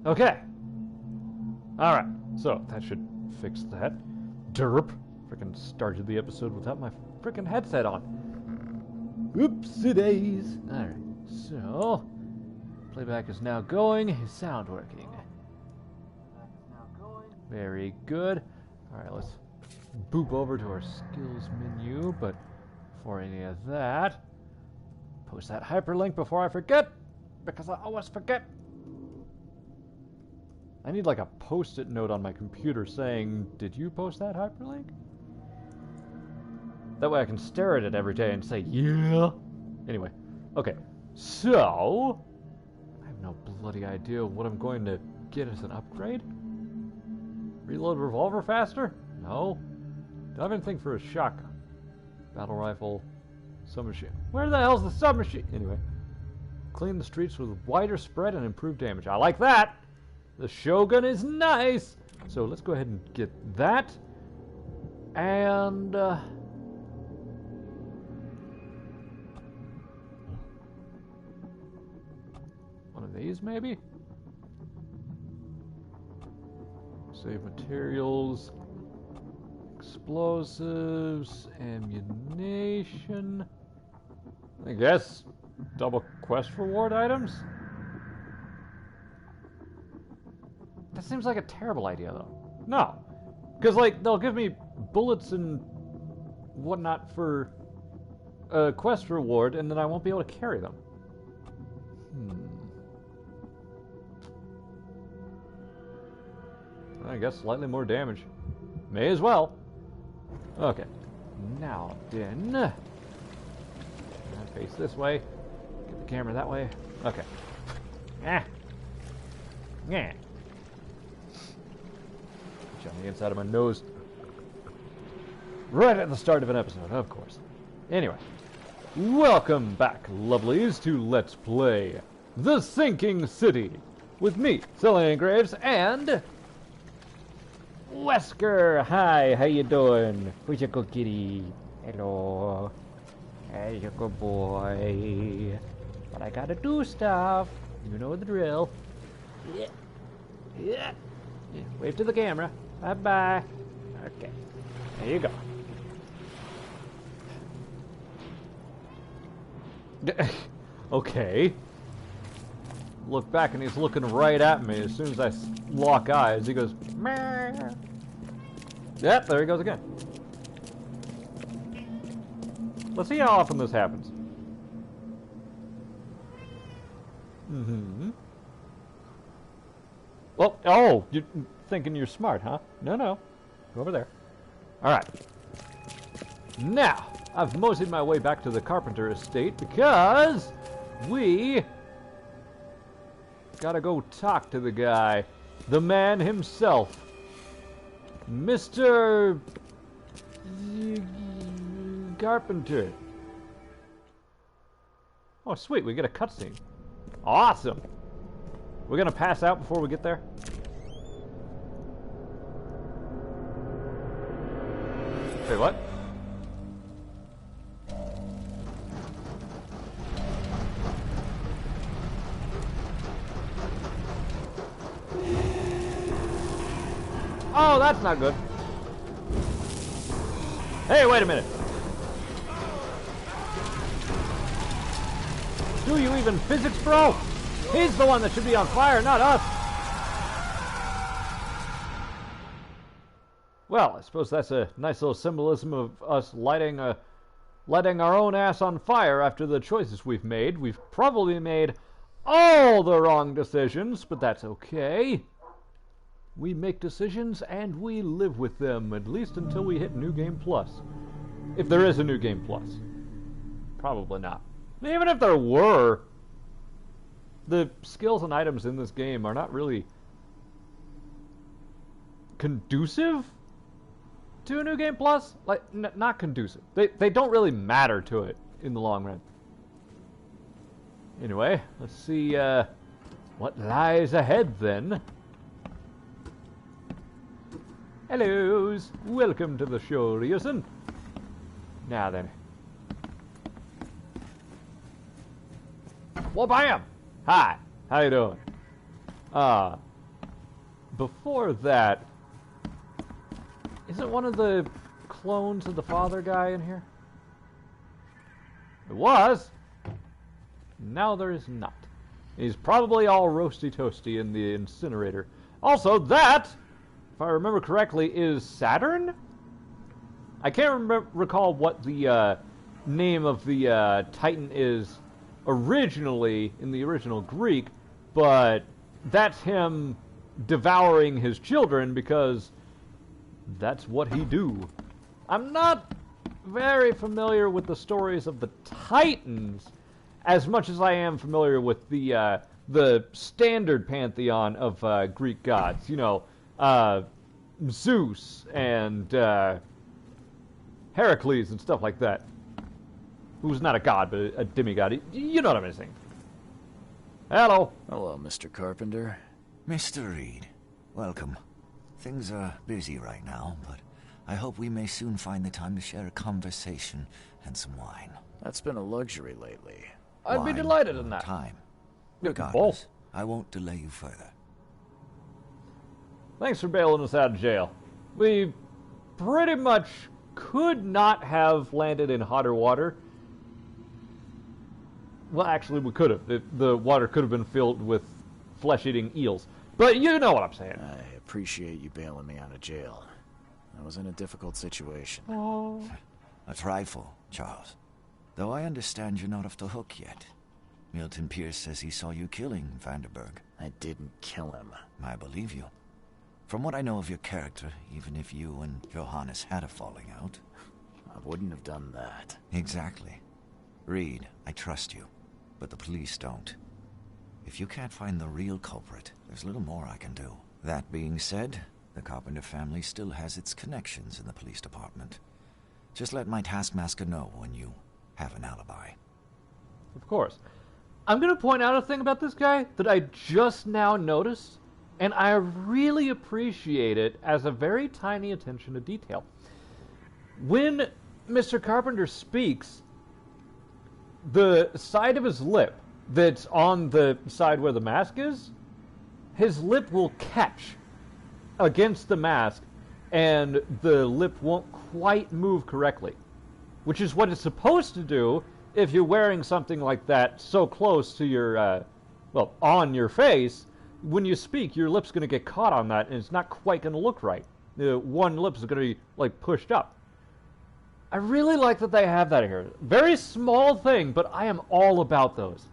Okay. Alright, so that should fix that. Derp. Frickin' started the episode without my frickin' headset on. Oopsie days. Alright, so playback is now going. Is sound working? Very good. Alright, let's boop over to our skills menu, but before any of that, post that hyperlink before I forget, because I always forget. I need like a post-it note on my computer saying, did you post that hyperlink? That way I can stare at it every day and say, yeah. Anyway, okay, so I have no bloody idea what I'm going to get as an upgrade. Reload revolver faster? No. Do I have anything for a shotgun? Battle rifle, submachine. Where the hell's the submachine? Anyway, clean the streets with wider spread and improved damage. I like that. The Shogun is nice. So let's go ahead and get that. And one of these maybe? Save materials, explosives, ammunition. I guess double quest reward items? That seems like a terrible idea, though. No. Because, like, they'll give me bullets and whatnot for a quest reward, and then I won't be able to carry them. I guess slightly more damage. May as well. Okay. Now then. Face this way. Get the camera that way. Okay. Yeah. Yeah. On the inside of my nose. Right at the start of an episode, of course. Anyway. Welcome back, lovelies, to Let's Play The Sinking City. With me, Cillian Graves, and Wesker. Hi, how you doing? Who's your good kitty? Hello. Hey, your good boy. But I gotta do stuff. You know the drill. Yeah. Yeah. Yeah. Wave to the camera. Bye-bye. Okay. There you go. Okay. Look back and he's looking right at me. As soon as I lock eyes, he goes, meh. Yep, there he goes again. Let's see how often this happens. Mm-hmm. Well, oh, you're thinking you're smart, huh? No, no. Go over there. Alright. Now, I've moseyed my way back to the Carpenter estate because we gotta go talk to the guy. The man himself. Mr. Carpenter. Oh, sweet. We get a cutscene. Awesome. We're gonna pass out before we get there? Say what? Oh, that's not good. Hey, wait a minute. Do you even physics, bro? He's the one that should be on fire, not us. Well, I suppose that's a nice little symbolism of us lighting our own ass on fire after the choices we've made. We've probably made all the wrong decisions, but that's okay. We make decisions and we live with them, at least until we hit New Game Plus. If there is a New Game Plus. Probably not. Even if there were, the skills and items in this game are not really conducive to a New Game Plus. Like, not conducive. They don't really matter to it in the long run. Anyway, let's see what lies ahead then. Hellos, welcome to the show, Ryerson. Now then. Well, bam! Hi, how you doing? before that, isn't one of the clones of the father guy in here? It was. Now there is not. He's probably all roasty toasty in the incinerator. Also, that, if I remember correctly, is Saturn? I can't recall what the name of the Titan is originally in the original Greek, but that's him devouring his children because that's what he do. I'm not very familiar with the stories of the Titans as much as I am familiar with the standard pantheon of Greek gods. You know, Zeus and Heracles and stuff like that. Who's not a god, but a demigod. You know what I'm saying. Hello. Hello, Mr. Carpenter. Mr. Reed, welcome. Things are busy right now, but I hope we may soon find the time to share a conversation and some wine. That's been a luxury lately. I'd be delighted in that. Time. Both. Regardless, I won't delay you further. Thanks for bailing us out of jail. We pretty much could not have landed in hotter water. Well, actually, we could have. The water could have been filled with flesh-eating eels. But you know what I'm saying. I appreciate you bailing me out of jail. I was in a difficult situation. Oh. A trifle, Charles. Though I understand you're not off the hook yet. Milton Pierce says he saw you killing Vanderberg. I didn't kill him. I believe you. From what I know of your character, even if you and Johannes had a falling out... I wouldn't have done that. Exactly. Reed, I trust you, but the police don't. If you can't find the real culprit, there's little more I can do. That being said, the Carpenter family still has its connections in the police department. Just let my taskmaster know when you have an alibi. Of course. I'm going to point out a thing about this guy that I just now noticed, and I really appreciate it as a very tiny attention to detail. When Mr. Carpenter speaks, the side of his lip that's on the side where the mask is, his lip will catch against the mask, and the lip won't quite move correctly, which is what it's supposed to do if you're wearing something like that so close to your, well, on your face. When you speak, your lip's going to get caught on that, and it's not quite going to look right. One lip is going to be, like, pushed up. I really like that they have that here. Very small thing, but I am all about those.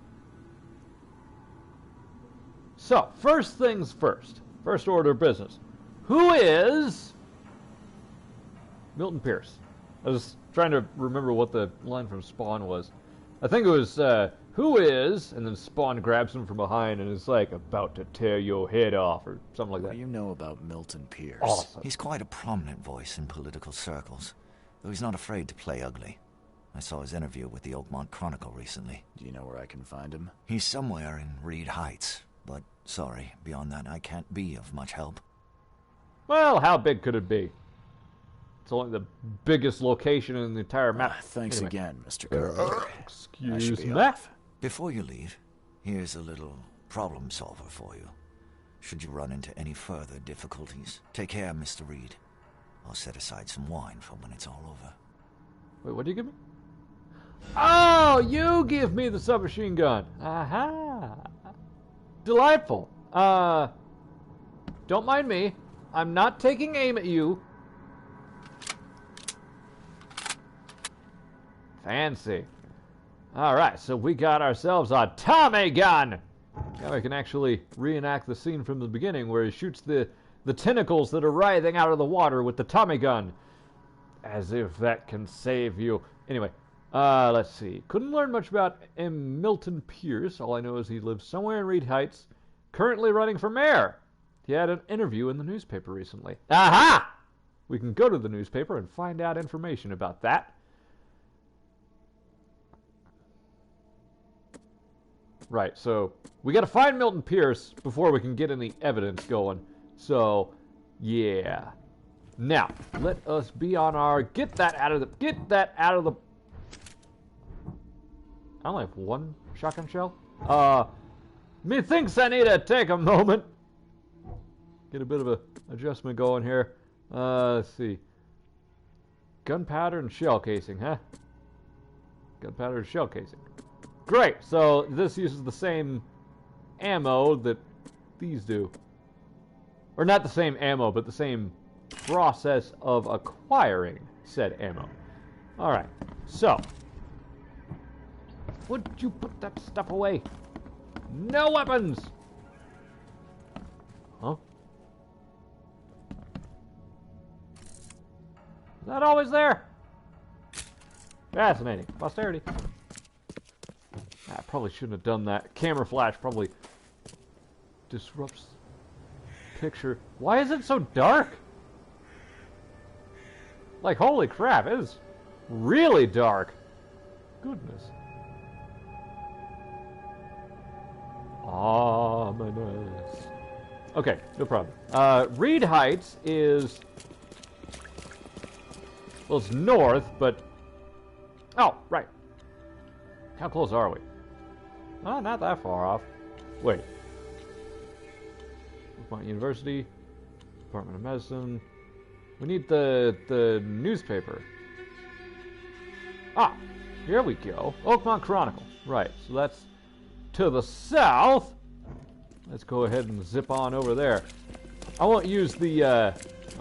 So, first things first. First order of business. Who is Milton Pierce? I was trying to remember what the line from Spawn was. I think it was, who is, and then Spawn grabs him from behind and is like, about to tear your head off, or something like that. What do you know about Milton Pierce? Awesome. He's quite a prominent voice in political circles, though he's not afraid to play ugly. I saw his interview with the Oakmont Chronicle recently. Do you know where I can find him? He's somewhere in Reed Heights, but sorry, beyond that I can't be of much help. Well, how big could it be? It's only the biggest location in the entire map. Thanks Anyway. again, Mr. Carpenter. I Excuse should be me. off. Before you leave, here's a little problem solver for you. Should you run into any further difficulties, take care, Mr. Reed. I'll set aside some wine for when it's all over. Wait, what do you give me? Oh, you give me the submachine gun. Aha. Delightful. Don't mind me. I'm not taking aim at you. Fancy. Alright, so we got ourselves a Tommy gun! Now we can actually reenact the scene from the beginning where he shoots the tentacles that are writhing out of the water with the Tommy gun. As if that can save you. Anyway, let's see. Couldn't learn much about Milton Pierce. All I know is he lives somewhere in Reed Heights, currently running for mayor. He had an interview in the newspaper recently. Aha! We can go to the newspaper and find out information about that. Right, so we got to find Milton Pierce before we can get any evidence going. So, yeah. Now, let us be on our get that out of the I only have one shotgun shell. Methinks I need to take a moment. get a bit of a adjustment going here. Let's see. Gunpowder and shell casing, huh? Gunpowder and shell casing. Great. So this uses the same ammo that these do. Or not the same ammo, but the same process of acquiring said ammo. Alright, so. Would you put that stuff away? No weapons! Huh? Is that always there? Fascinating. Posterity. I probably shouldn't have done that. Camera flash probably disrupts picture. Why is it so dark? Like, holy crap, it is really dark. Goodness. Ominous. Okay, no problem. Reed Heights is... Well, it's north, but... Oh, right. How close are we? Oh, not that far off. Wait. Oakmont University, Department of Medicine. We need the newspaper. Ah, here we go. Oakmont Chronicle. Right, so that's to the south. Let's go ahead and zip on over there. I won't use the, oh,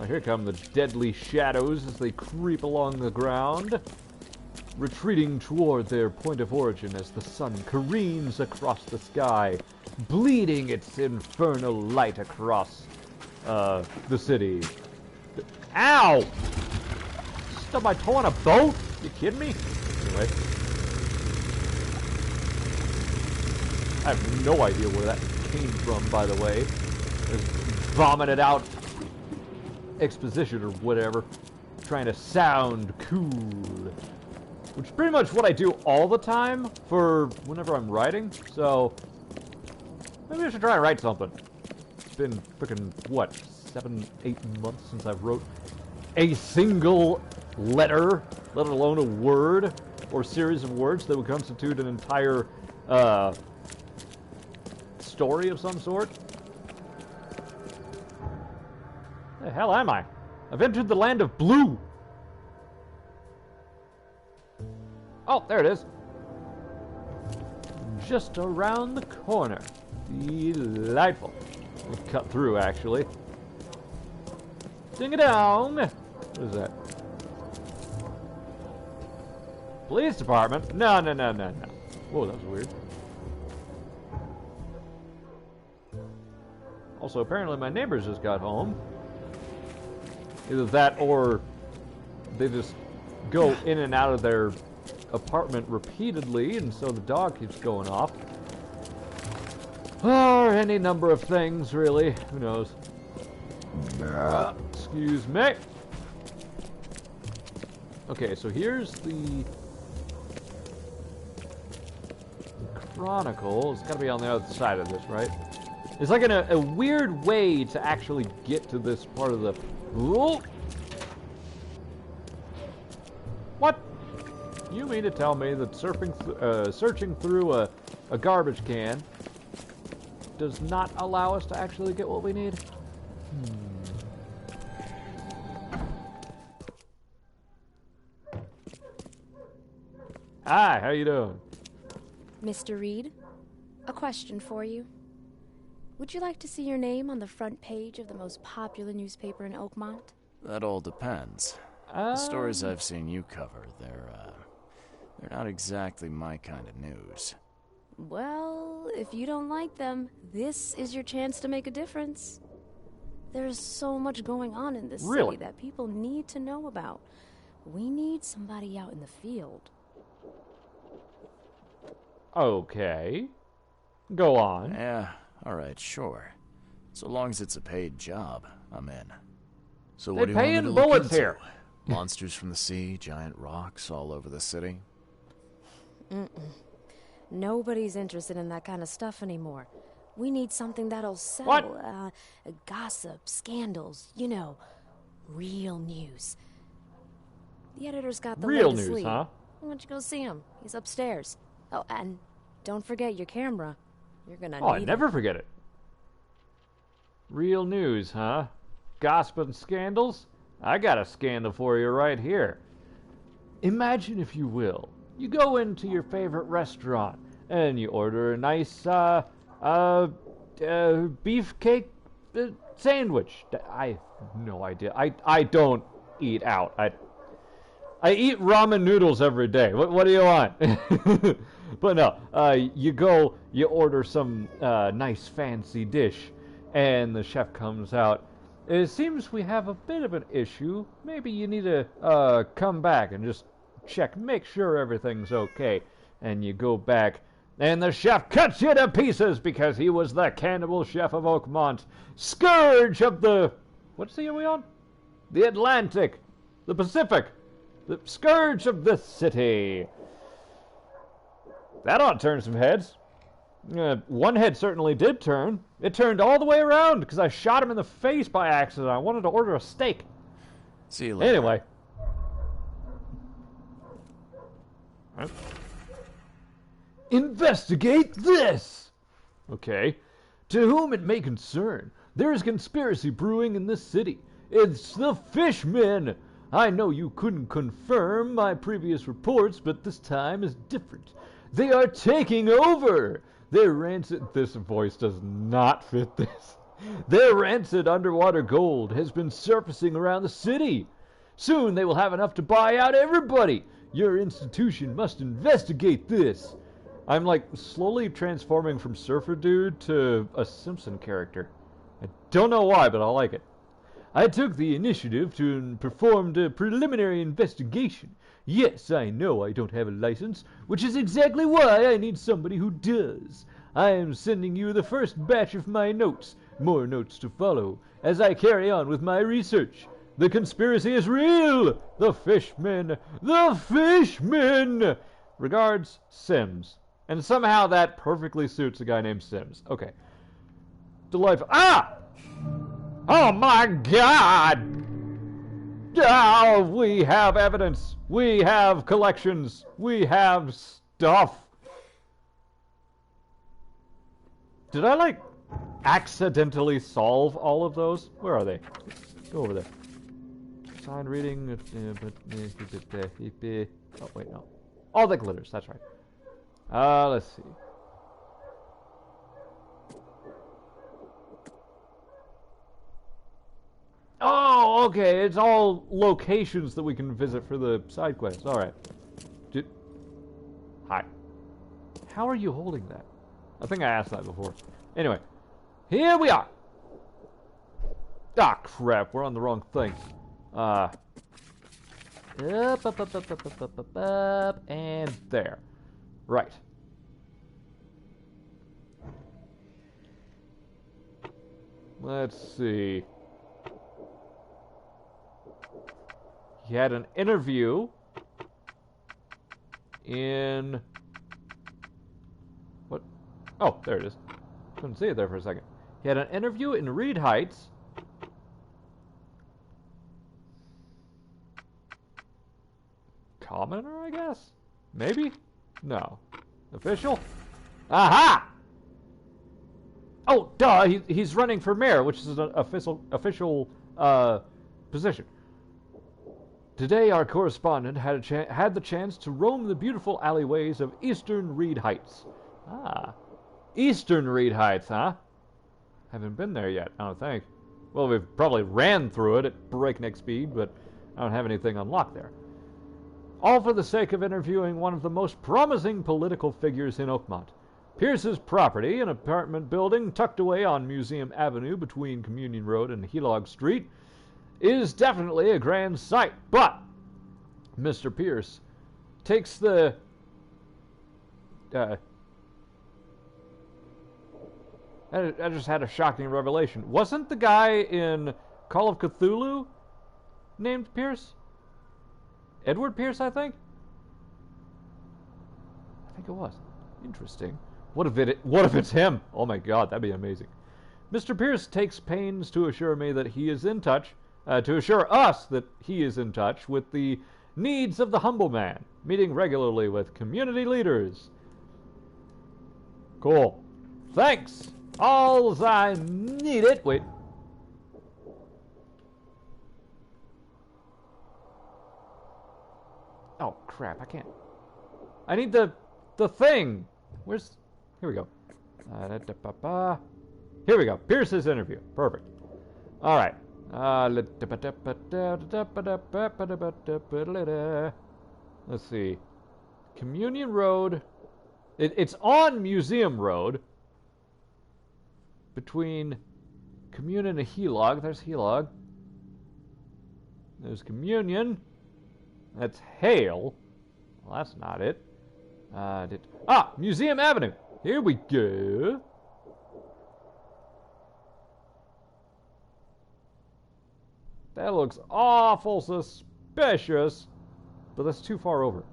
here come the deadly shadows as they creep along the ground, retreating toward their point of origin as the sun careens across the sky, bleeding its infernal light across, the city. Ow! Stubbed my toe on a boat? You kidding me? Anyway. I have no idea where that came from, by the way. Just vomited out exposition or whatever. Trying to sound cool. Which is pretty much what I do all the time for whenever I'm writing. So, maybe I should try and write something. It's been freaking, what, 7-8 months since I've wrote a single letter, let alone a word or series of words that would constitute an entire story of some sort. The hell am I? I've entered the land of blue. Oh, there it is. Just around the corner. Delightful. We'll cut through, actually. Ding-a-dong! What is that? Police department? No. Whoa, that was weird. Also, apparently my neighbors just got home. Either that or they just go in and out of their apartment repeatedly, and so the dog keeps going off. Or any number of things, really. Who knows? Excuse me. Okay, so here's the Chronicle. It's gotta be on the other side of this, right? It's like a weird way to actually get to this part of the... Ooh. What? You mean to tell me that searching through a garbage can does not allow us to actually get what we need? Hi, how you doing? Mr. Reed, a question for you. Would you like to see your name on the front page of the most popular newspaper in Oakmont? That all depends. The stories I've seen you cover, they're not exactly my kind of news. Well, if you don't like them, this is your chance to make a difference. There's so much going on in this city that people need to know about. We need somebody out in the field. Okay. Go on. Yeah, alright, sure. So long as it's a paid job, I'm in. So what do you want me to look bullets into? here. Monsters from the sea, giant rocks all over the city? Nobody's interested in that kind of stuff anymore. We need something that'll sell. What? Gossip, scandals, you know, real news. The editor's got the Real latest news, lead. huh? Why don't you go see him? He's upstairs. Oh, and don't forget your camera. You're gonna Oh, I need never forget it. Real news, huh? Gossip and scandals? I got a scandal for you right here. Imagine, if you will, you go into your favorite restaurant and you order a nice beefcake sandwich. I have no idea. I don't eat out. I eat ramen noodles every day. What do you want? But no, you order some nice fancy dish, and the chef comes out. It seems we have a bit of an issue. Maybe you need to come back and just check, make sure everything's okay. And you go back, and the chef cuts you to pieces because he was the cannibal chef of Oakmont, scourge of the... What sea are we on? The Atlantic, the Pacific, the scourge of the city. That ought to turn some heads. One head certainly did turn. It turned all the way around because I shot him in the face by accident. I wanted to order a steak. See you later. Anyway. Investigate this! Okay. To whom it may concern, there is conspiracy brewing in this city. It's the Fishmen! I know you couldn't confirm my previous reports, but this time is different. They are taking over! Their rancid... This voice does not fit this. Their rancid underwater gold has been surfacing around the city. Soon they will have enough to buy out everybody. Your institution must investigate this. I'm like slowly transforming from Surfer Dude to a Simpson character. I don't know why, but I like it. I took the initiative to perform a preliminary investigation. Yes, I know I don't have a license, which is exactly why I need somebody who does. I am sending you the first batch of my notes, more notes to follow, as I carry on with my research. The conspiracy is real! The Fishmen! The Fishmen! Regards, Sims. And somehow that perfectly suits a guy named Sims. Okay. Delightful. Ah! Oh my God! Oh, we have evidence. We have collections. We have stuff. Did I, like, accidentally solve all of those? Where are they? Go over there. Sign reading. Oh, wait, no. All the glitters, that's right. Let's see. Oh, okay. It's all locations that we can visit for the side quests. All right. Hi. How are you holding that? I think I asked that before. Anyway, here we are. Ah, crap. We're on the wrong thing. Up, and there. Right. Let's see. He had an interview in... What? Oh, there it is. Couldn't see it there for a second. He had an interview in Reed Heights. Commoner, I guess? Maybe? No. Official? Aha! Oh, duh! He's running for mayor, which is an official position. Today, our correspondent had the chance to roam the beautiful alleyways of Eastern Reed Heights. Ah, Eastern Reed Heights, huh? Haven't been there yet, I don't think. Well, we've probably ran through it at breakneck speed, but I don't have anything unlocked there. All for the sake of interviewing one of the most promising political figures in Oakmont. Pierce's property, an apartment building tucked away on Museum Avenue between Communion Road and Helog Street, is definitely a grand sight, but Mr. Pierce takes the... I just had a shocking revelation. Wasn't the guy in Call of Cthulhu named Pierce? Edward Pierce, I think? I think it was. Interesting. What if it's him? Oh my God, that'd be amazing. Mr. Pierce takes pains to assure me that he is in touch, to assure us that he is in touch with the needs of the humble man, meeting regularly with community leaders. Cool. Thanks. All I needed. Wait, crap, I can't. I need the thing. Where's... Here we go. Here we go. Pierce's interview. Perfect. All right. Let's see. Communion Road. It's on Museum Road. Between Communion and Helog. There's Helog. There's Communion. That's Hale. Well, that's not it. Museum Avenue. Here we go. That looks awful suspicious. But that's too far over.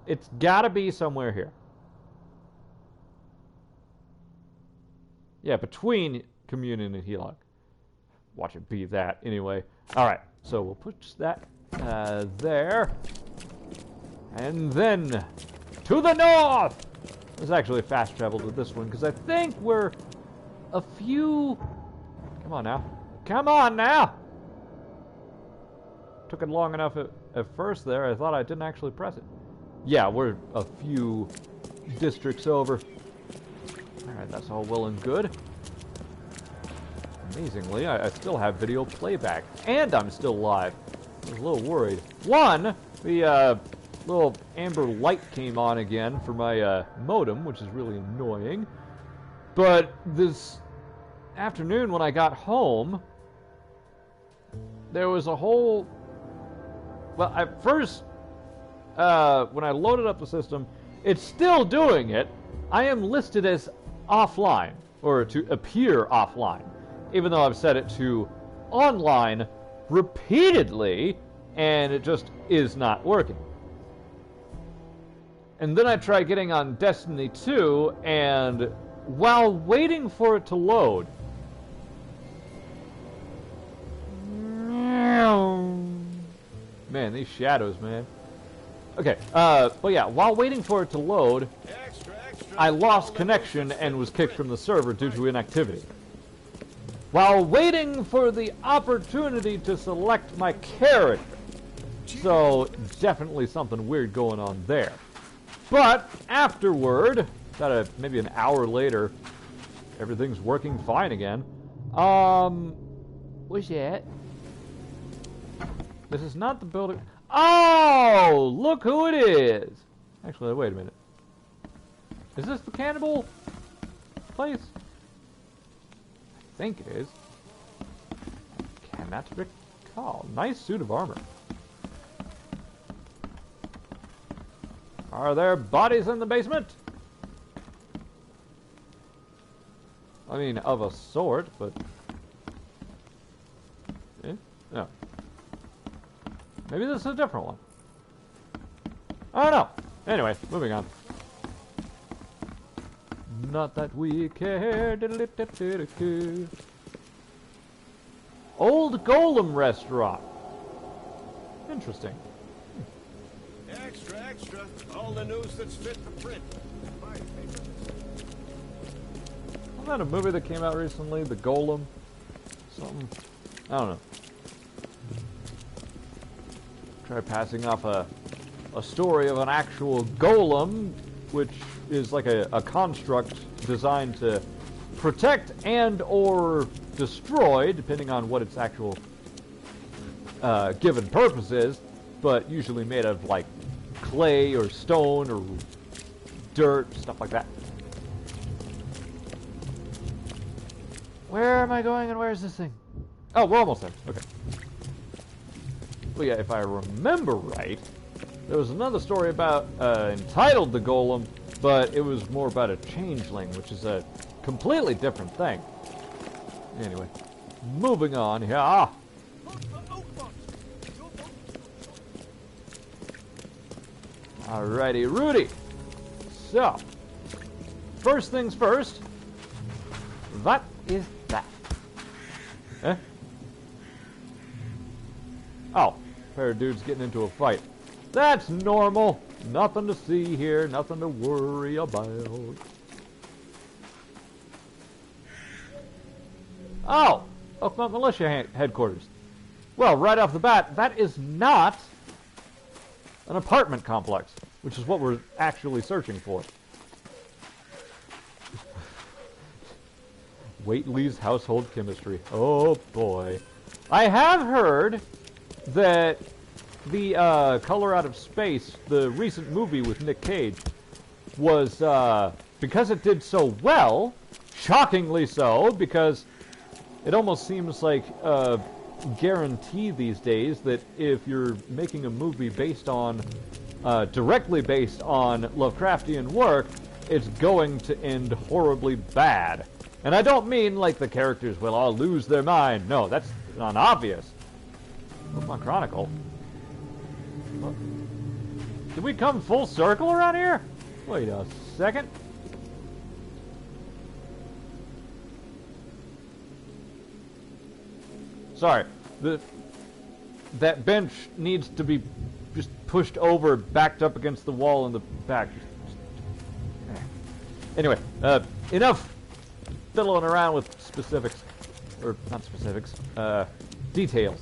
It's gotta be somewhere here. Yeah, between Communion and Helog. Watch it be that anyway. Alright, so we'll put that there. And then to the north! There's actually fast travel to this one because I think we're a few... Come on now. Come on now! Took it long enough at first there. I thought I didn't actually press it. Yeah, we're a few districts over. Alright, that's all well and good. Amazingly, I still have video playback. And I'm still live. I was a little worried. One, the little amber light came on again for my modem, which is really annoying. But this afternoon when I got home, there was a whole... Well, at first, when I loaded up the system, it's still doing it. I am listed as offline, or to appear offline, even though I've set it to online repeatedly, and it just is not working. And then I tried getting on Destiny 2, and while waiting for it to load, man, these shadows, man. Okay, but yeah, while waiting for it to load, I lost connection and was kicked from the server due to inactivity. While waiting for the opportunity to select my character. So, definitely something weird going on there. But, afterward, about maybe an hour later, everything's working fine again. What's that? This is not the building. Oh, look who it is. Actually, wait a minute. Is this the cannibal place? I think it is. I cannot recall. Nice suit of armor. Are there bodies in the basement? I mean, of a sort, but... No. Maybe this is a different one. I don't know. Anyway, moving on. Not that we care. Old Golem Restaurant. Interesting. Extra, extra. All the news that's fit for print. Wasn't that a movie that came out recently? The Golem? Something? I don't know. Try passing off a story of an actual golem, which is like a construct designed to protect and or destroy, depending on what its actual given purpose is, but usually made of like clay or stone or dirt, stuff like that. Where am I going and where is this thing? Oh, we're almost there. Okay. Well, yeah, if I remember right, there was another story about entitled The Golem, but it was more about a changeling, which is a completely different thing. Anyway, moving on here. Alrighty, Rudy. So, first things first. What is that? Eh? Oh, pair of dudes getting into a fight. That's normal. Nothing to see here, nothing to worry about. Oh, Oakmont Militia headquarters. Well, right off the bat, that is not an apartment complex, which is what we're actually searching for. Whately's household chemistry. Oh boy. I have heard that the Color Out of Space, the recent movie with Nick Cage, was, because it did so well, shockingly so, because it almost seems like a guarantee these days that if you're making a movie based on, directly based on Lovecraftian work, it's going to end horribly bad. And I don't mean like the characters will all lose their mind. No, that's non-obvious. Pokemon Chronicle. Oh. Did we come full circle around here? Wait a second. Sorry. That bench needs to be just pushed over, backed up against the wall in the back. Anyway, enough fiddling around with specifics. Or, not specifics. Details.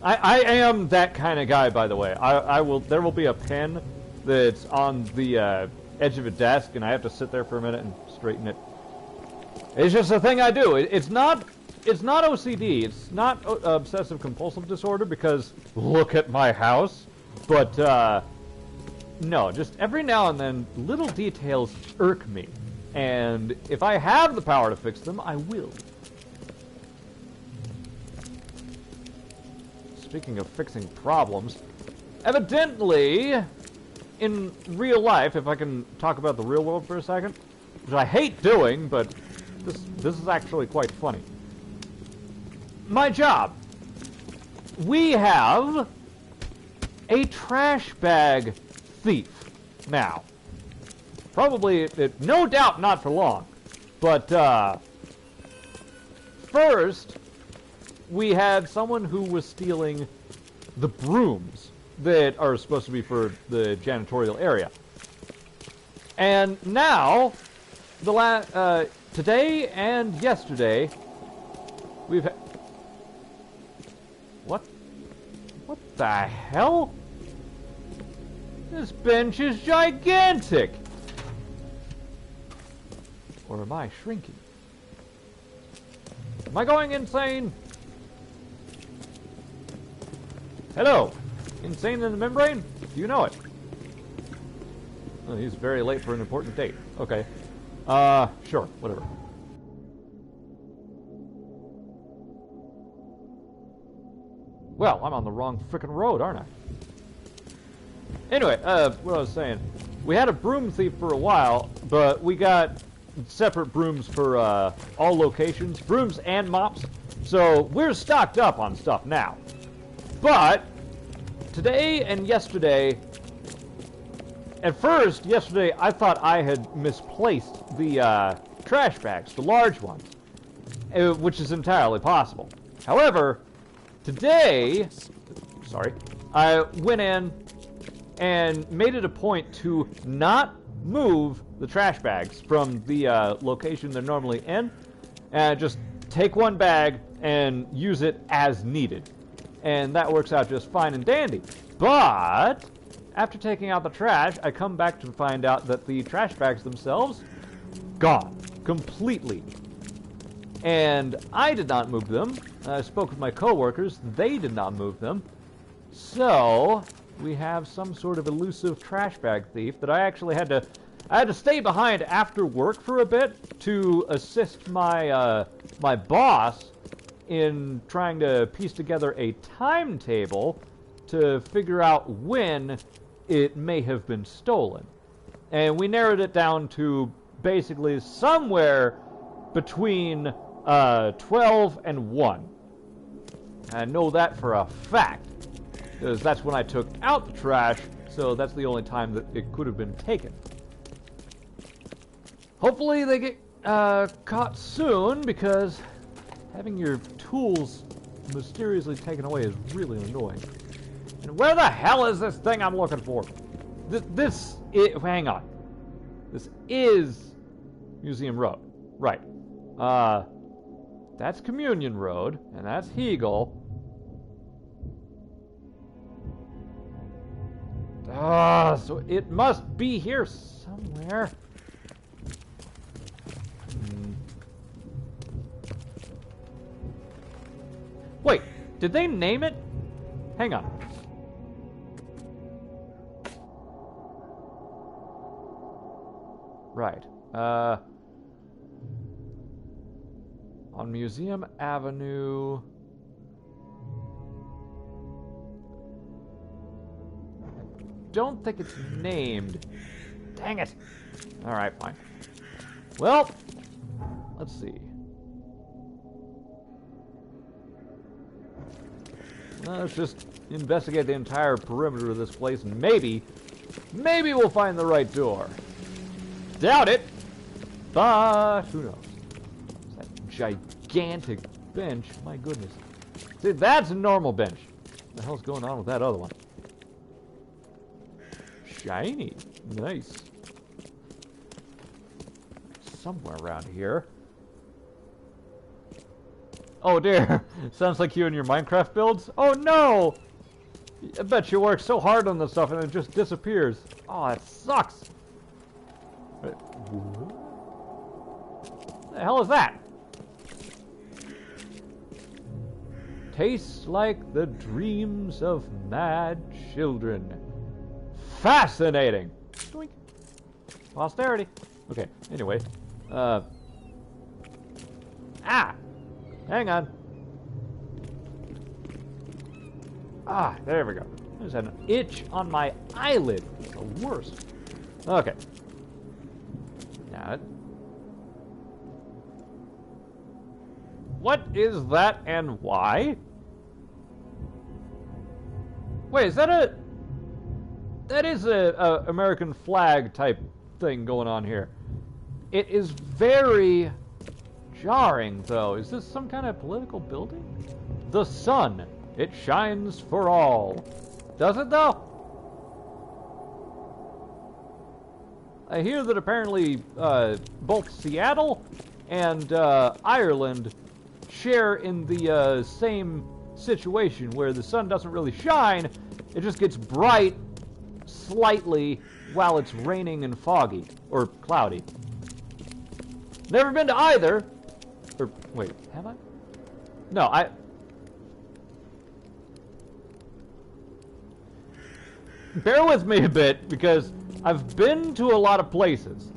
I am that kind of guy, by the way. There will be a pen that's on the edge of a desk, and I have to sit there for a minute and straighten it. It's just a thing I do. It's not OCD. It's not obsessive compulsive disorder, because look at my house. But no, just every now and then, little details irk me, and if I have the power to fix them, I will. Speaking of fixing problems, evidently, in real life, if I can talk about the real world for a second, which I hate doing, but this is actually quite funny. My job. We have a trash bag thief now. Probably, no doubt not for long. But, first, we had someone who was stealing the brooms that are supposed to be for the janitorial area. And now, today and yesterday, we've had... What the hell? This bench is gigantic! Or am I shrinking? Am I going insane? Hello! Insane in the membrane? Do you know it? Oh, he's very late for an important date. Okay. Sure, whatever. Well, I'm on the wrong frickin' road, aren't I? Anyway, what I was saying. We had a broom thief for a while, but we got separate brooms for all locations. Brooms and mops. So, we're stocked up on stuff now. But, today and yesterday... At first, yesterday, I thought I had misplaced the trash bags, the large ones. Which is entirely possible. However... Today, I went in and made it a point to not move the trash bags from the location they're normally in, and just take one bag and use it as needed. And that works out just fine and dandy. But, after taking out the trash, I come back to find out that the trash bags themselves, gone. Completely. And I did not move them. I spoke with my coworkers. They did not move them. So, we have some sort of elusive trash bag thief that I actually had to stay behind after work for a bit to assist my my boss in trying to piece together a timetable to figure out when it may have been stolen. And we narrowed it down to basically somewhere between 12 and 1. I know that for a fact, because that's when I took out the trash, so that's the only time that it could have been taken. Hopefully they get caught soon, because having your tools mysteriously taken away is really annoying. And where the hell is this thing I'm looking for? Hang on. This is Museum Road. Right. That's Communion Road, and that's Hegel. So it must be here somewhere. Wait, did they name it? Hang on. Right. On Museum Avenue. I don't think it's named. Dang it. Alright, fine. Well, let's see. Let's just investigate the entire perimeter of this place, and maybe we'll find the right door. Doubt it, but who knows? That gigantic bench, my goodness. See, that's a normal bench. What the hell's going on with that other one? Shiny. Nice. Somewhere around here. Oh dear. Sounds like you and your Minecraft builds. Oh no! I bet you work so hard on this stuff and it just disappears. Oh, that sucks. What the hell is that? Tastes like the dreams of mad children. Fascinating. Doink. Posterity. Okay, anyway. Hang on. There we go. I just had an itch on my eyelid. It's the worst. Okay. Now, what is that and why? Wait, is that a... That is a American flag type thing going on here. It is very jarring, though. Is this some kind of political building? The sun. It shines for all. Does it, though? I hear that apparently both Seattle and Ireland share in the same situation where the sun doesn't really shine. It just gets bright slightly while it's raining and foggy. Or cloudy. Never been to either. Or, wait, have I? No, Bear with me a bit, because I've been to a lot of places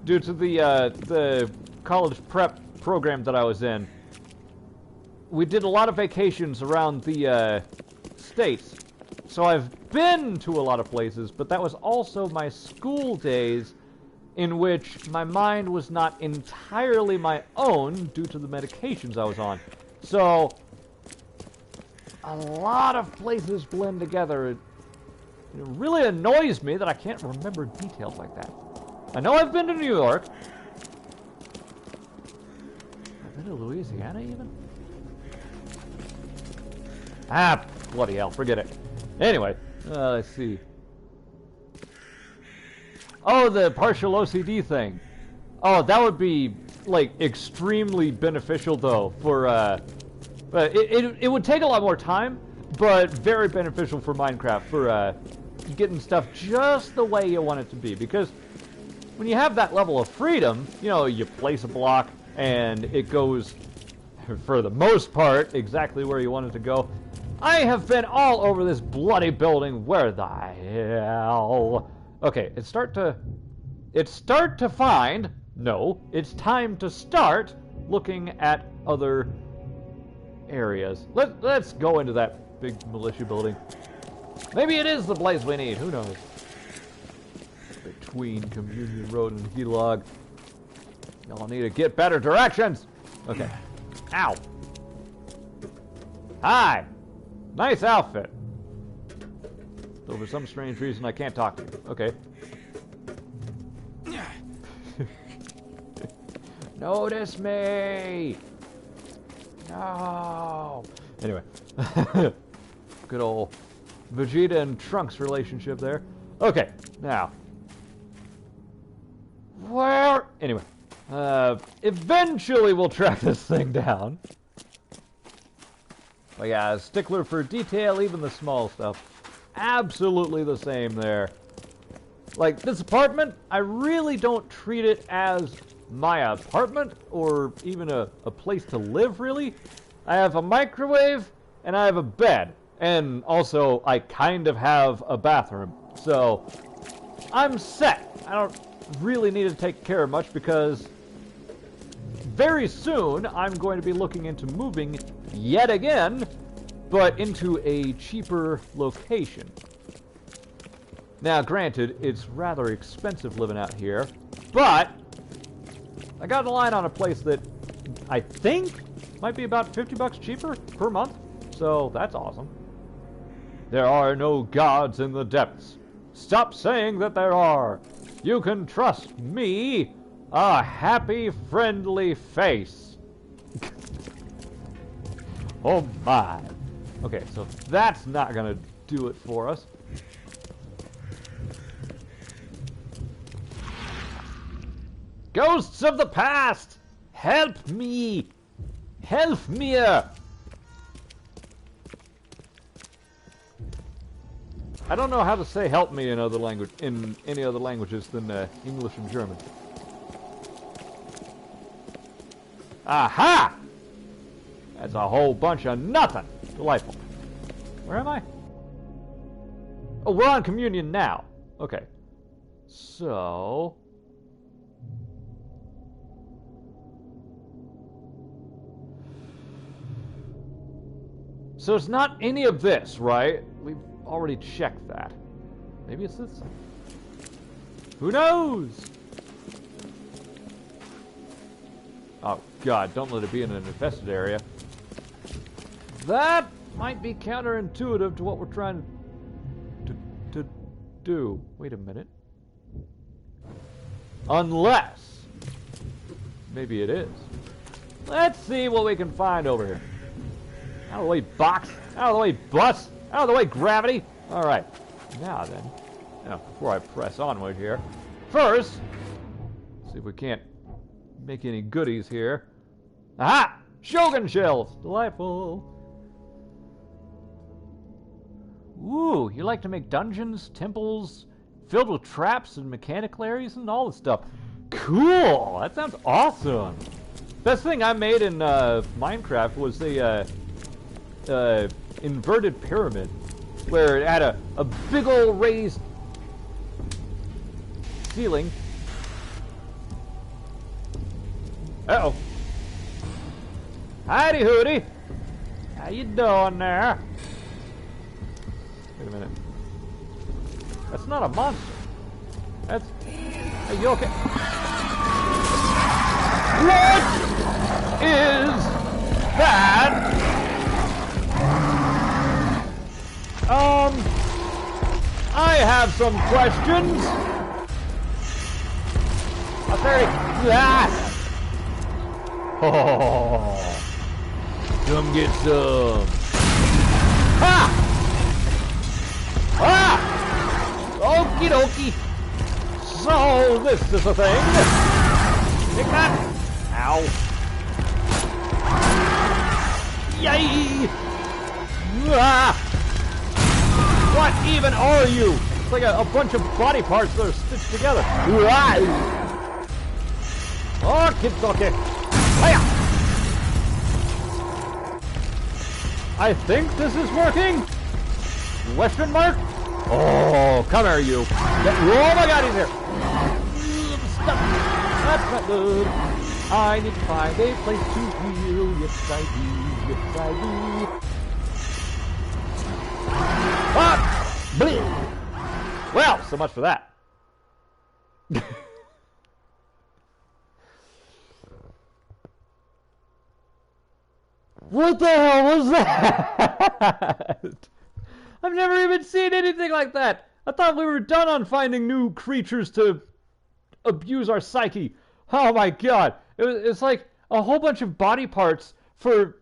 due to the college prep program that I was in. We did a lot of vacations around the States. So I've been to a lot of places, but that was also my school days in which my mind was not entirely my own due to the medications I was on. So a lot of places blend together. It really annoys me that I can't remember details like that. I know I've been to New York. I've been to Louisiana even? Bloody hell, forget it. Anyway, let's see. Oh, the partial OCD thing. Oh, that would be, like, extremely beneficial, though, for, it would take a lot more time, but very beneficial for Minecraft, for, getting stuff just the way you want it to be, because when you have that level of freedom, you know, you place a block, and it goes, for the most part, exactly where you want it to go. I have been all over this bloody building. Where the hell? Okay, it's time to start looking at other areas. Let's go into that big militia building. Maybe it is the place we need. Who knows? Between Communion Road and Helog. Y'all need to get better directions. Okay. Ow. Hi. Nice outfit. Though for some strange reason I can't talk to you. Okay. Notice me! No! Anyway. Good old Vegeta and Trunks relationship there. Okay, now. Where? Anyway. Eventually we'll track this thing down. But yeah, a stickler for detail, even the small stuff. absolutely the same there. Like, this apartment, I really don't treat it as my apartment or even a place to live, really. I have a microwave and I have a bed. And also, I kind of have a bathroom. So, I'm set. I don't really need to take care of much because very soon I'm going to be looking into moving yet again, but into a cheaper location. Now, granted, it's rather expensive living out here, but I got a line on a place that I think might be about $50 cheaper per month, so that's awesome. There are no gods in the depths. Stop saying that there are. You can trust me, a happy, friendly face. Oh my. Okay, so that's not gonna do it for us. Ghosts of the past! Help me! Help me! I don't know how to say help me in any other languages than English and German. Aha! That's a whole bunch of nothing. Delightful. Where am I? Oh, we're on communion now. Okay. So... So it's not any of this, right? We've already checked that. Maybe it's this. Who knows? Oh, God, don't let it be in an infested area. That might be counterintuitive to what we're trying to do. Wait a minute. Unless... maybe it is. Let's see what we can find over here. Out of the way, box. Out of the way, bus. Out of the way, gravity. All right. Now then. Now, before I press onward here. First, see if we can't make any goodies here. Aha! Shogun shells. Delightful. Ooh, you like to make dungeons, temples, filled with traps and mechanical areas and all this stuff. Cool. That sounds awesome. Best thing I made in Minecraft was the inverted pyramid, where it had a big old raised ceiling. Uh-oh. Howdy Hooty. How you doing there? Wait a minute. That's not a monster. That's... Are you okay? What is that? I have some questions. Oh, come get some. Ha! Ah! Okie dokie. So this is a thing. Take that. Ow. Yay! Ah! What even are you? It's like a bunch of body parts that are stitched together. Oh, kids, okay. Hiya! I think this is working? Question mark? Oh, come here, you. Oh my god, he's here. Stop. That's not good. I need to find a place to heal. Yes, I do. Yes, I do. Ah! Bleep. Well, so much for that. What the hell was that? I've never even seen anything like that. I thought we were done on finding new creatures to abuse our psyche. Oh my god. It's like a whole bunch of body parts for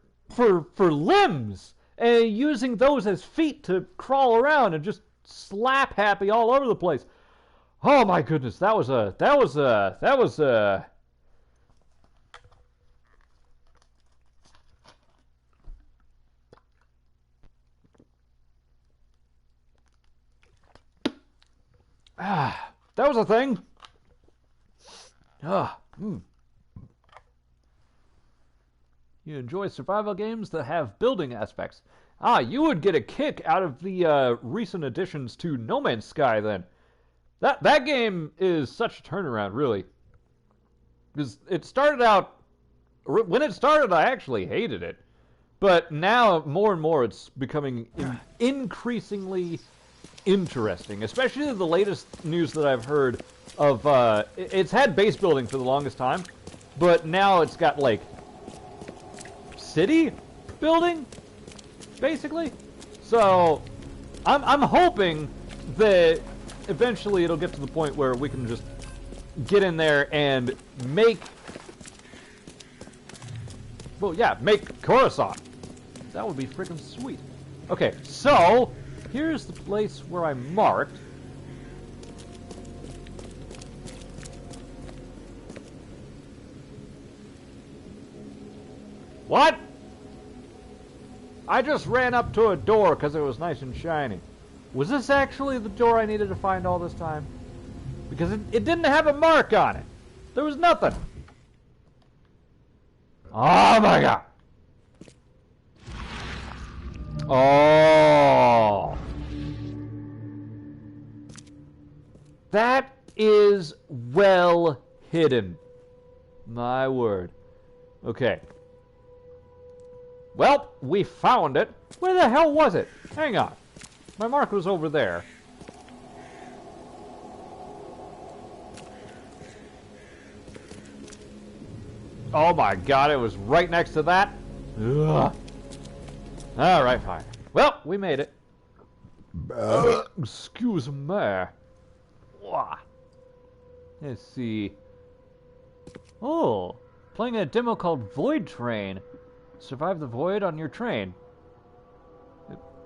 limbs. And using those as feet to crawl around and just slap happy all over the place. Oh my goodness, that was Ah, that was a thing. Ah, You enjoy survival games that have building aspects. Ah, you would get a kick out of the recent additions to No Man's Sky then. That game is such a turnaround, really. Because it started out... When it started, I actually hated it. But now, more and more, it's becoming increasingly interesting. Especially the latest news that I've heard of... it's had base building for the longest time. But now it's got, like... city building, basically. So I'm hoping that eventually it'll get to the point where we can just get in there and make Coruscant. That would be freaking sweet. Okay, so here's the place where I marked. What? I just ran up to a door because it was nice and shiny. Was this actually the door I needed to find all this time? Because it didn't have a mark on it. There was nothing. Oh my god. Oh. That is well hidden. My word. Okay. Well, we found it. Where the hell was it? Hang on. My mark was over there. Oh my god, it was right next to that? Ugh. Alright, fine. Well, we made it. Excuse me. Let's see. Oh, playing a demo called Void Train. Survive the void on your train.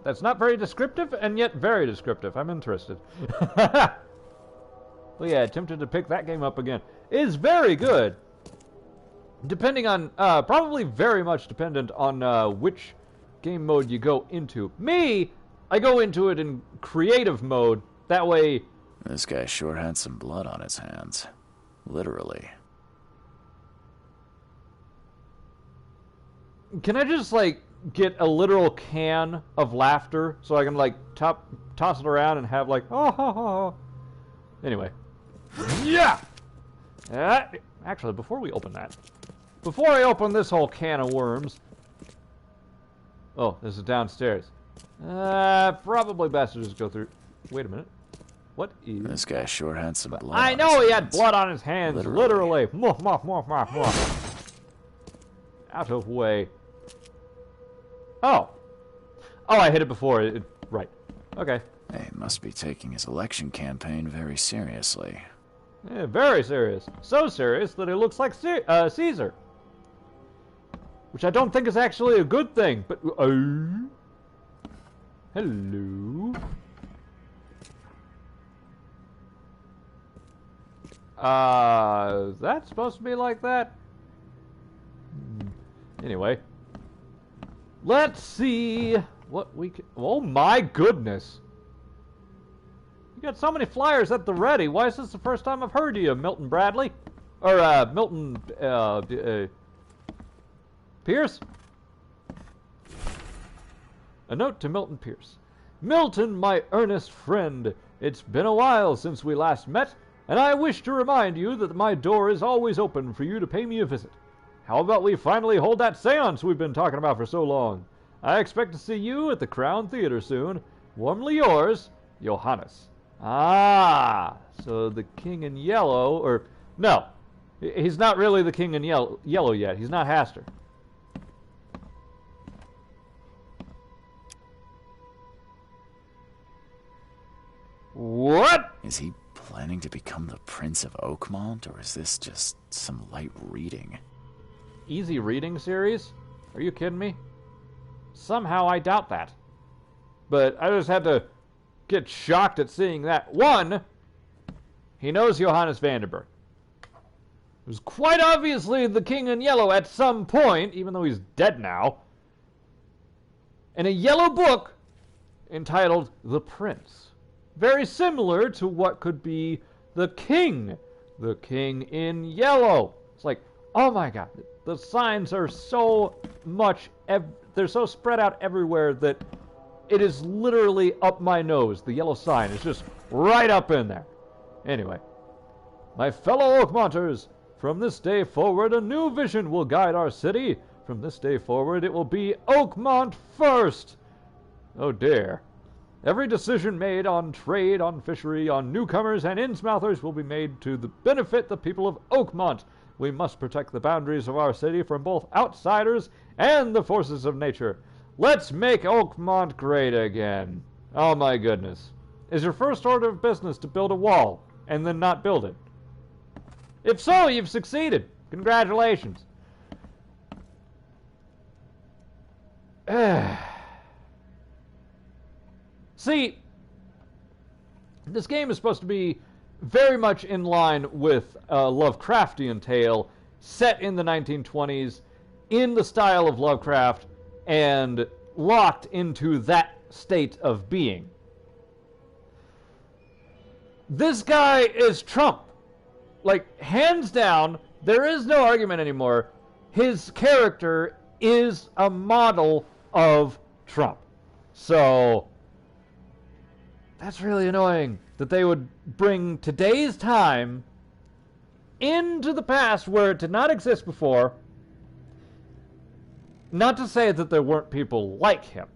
That's not very descriptive, and yet very descriptive. I'm interested. But yeah, tempted to pick that game up again. It's very good. Depending on, probably very much dependent on which game mode you go into. Me, I go into it in creative mode. That way... This guy sure had some blood on his hands. Literally. Can I just, like, get a literal can of laughter so I can, like, toss it around and have, like, oh, ho, ho. Anyway. Yeah! Actually, before we open that, before I open this whole can of worms... Oh, this is downstairs. Probably best to just go through... Wait a minute. What is... This guy sure had some blood I know he had blood on his hands, literally. Out of way. Oh. Oh, I hit it before. Right. Okay. He must be taking his election campaign very seriously. Yeah, very serious. So serious that it looks like Caesar. Which I don't think is actually a good thing, but... hello? Is that supposed to be like that? Anyway. Let's see what we can... Oh my goodness! You got so many flyers at the ready. Why is this the first time I've heard of you, Milton Bradley? Or, Milton, Pierce? A note to Milton Pierce. Milton, my earnest friend, it's been a while since we last met, and I wish to remind you that my door is always open for you to pay me a visit. How about we finally hold that seance we've been talking about for so long? I expect to see you at the Crown Theater soon. Warmly yours, Johannes. Ah, so the King in Yellow, or... No, he's not really the King in Yellow yet. He's not Hastur. What? Is he planning to become the Prince of Oakmont, or is this just some light reading? Easy reading series? Are you kidding me? Somehow I doubt that. But I just had to get shocked at seeing that. One, he knows Johannes Vandenberg. It was quite obviously the King in Yellow at some point, even though he's dead now. And a yellow book entitled The Prince. very similar to what could be the king in yellow. It's like, oh my god, the signs are so much, they're so spread out everywhere that it is literally up my nose. The yellow sign is just right up in there. Anyway, my fellow Oakmonters, from this day forward, a new vision will guide our city. From this day forward, it will be Oakmont first. Oh dear. Every decision made on trade, on fishery, on newcomers and Innsmouthers will be made to benefit the people of Oakmont. We must protect the boundaries of our city from both outsiders and the forces of nature. Let's make Oakmont great again. Oh my goodness. Is your first order of business to build a wall and then not build it? If so, you've succeeded. Congratulations. See, this game is supposed to be very much in line with a Lovecraftian tale set in the 1920s in the style of Lovecraft and locked into that state of being. This guy is Trump. Like, hands down, there is no argument anymore. His character is a model of Trump. So, that's really annoying that they would bring today's time into the past where it did not exist before. Not to say that there weren't people like him,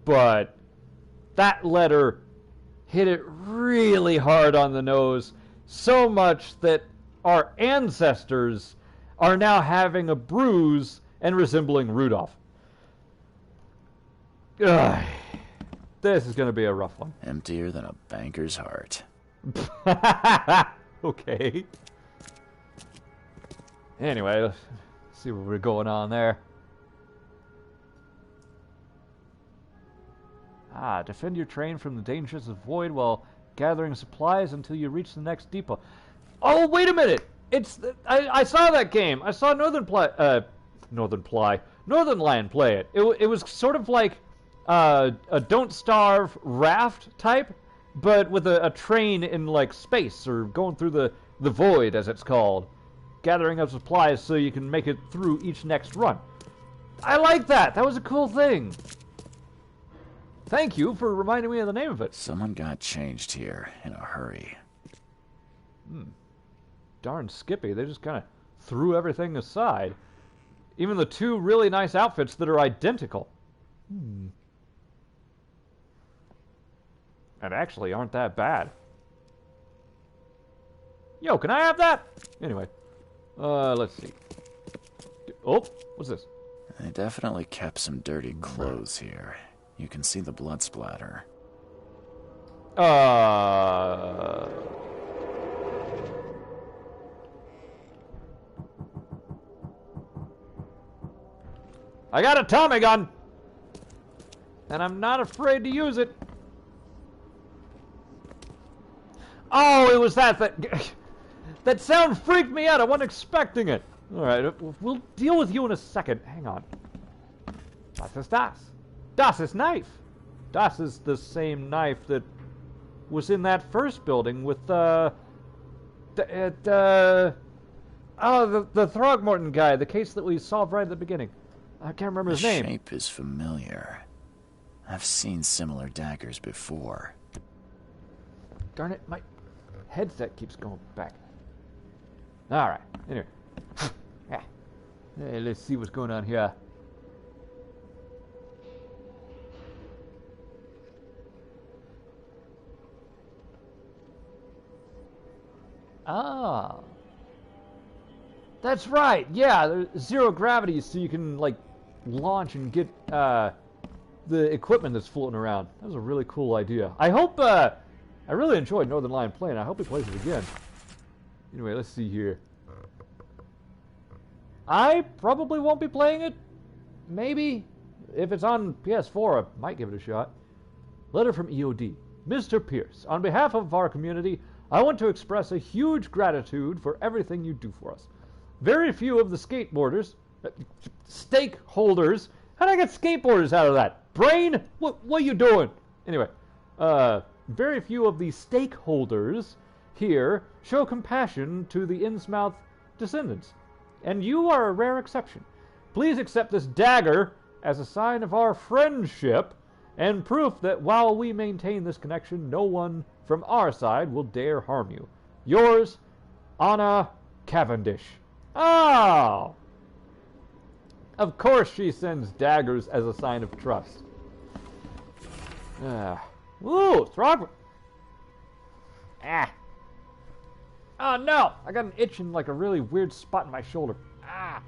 but that letter hit it really hard on the nose, so much that our ancestors are now having a bruise and resembling Rudolph. Ugh. This is going to be a rough one. Emptier than a banker's heart. Okay. Anyway, let's see what we're going on there. Defend your train from the dangers of void while gathering supplies until you reach the next depot. Oh, wait a minute! I saw that game. I saw Northern Lion play it. It was sort of like a Don't Starve raft type, but with a train in like space or going through the void, as it's called, gathering up supplies so you can make it through each next run. I like that. That was a cool thing. Thank you for reminding me of the name of it. Someone got changed here in a hurry. Darn Skippy, they just kind of threw everything aside. Even the two really nice outfits that are identical. And actually aren't that bad. Yo, can I have that? Anyway, let's see. Oh, what's this? They definitely kept some dirty clothes here. You can see the blood splatter. I got a Tommy gun! And I'm not afraid to use it. Oh, it was that that sound freaked me out. I wasn't expecting it. Alright, we'll deal with you in a second. Hang on. Was ist das? Das ist knife. Das is the same knife that was in that first building with the Throgmorton guy, the case that we solved right at the beginning. I can't remember his name. The shape is familiar. I've seen similar daggers before. Darn it, my headset keeps going back. Alright, anyway. Hey, let's see what's going on here. Ah. That's right, yeah, there's zero gravity so you can, like, launch and get, the equipment that's floating around. That was a really cool idea. I hope, I really enjoyed Northern Lion playing. I hope he plays it again. Anyway, let's see here. I probably won't be playing it. Maybe. If it's on PS4, I might give it a shot. Letter from EOD. Mr. Pierce, on behalf of our community, I want to express a huge gratitude for everything you do for us. Very few of the stakeholders, how did I get skateboarders out of that? Brain? What are you doing? Anyway, very few of the stakeholders here show compassion to the Innsmouth descendants, and you are a rare exception. Please accept this dagger as a sign of our friendship and proof that while we maintain this connection, no one from our side will dare harm you. Yours, Anna Cavendish. Oh! Of course she sends daggers as a sign of trust. Ooh, Throgmorton. Ah. Oh no! I got an itch in like a really weird spot in my shoulder. Ah.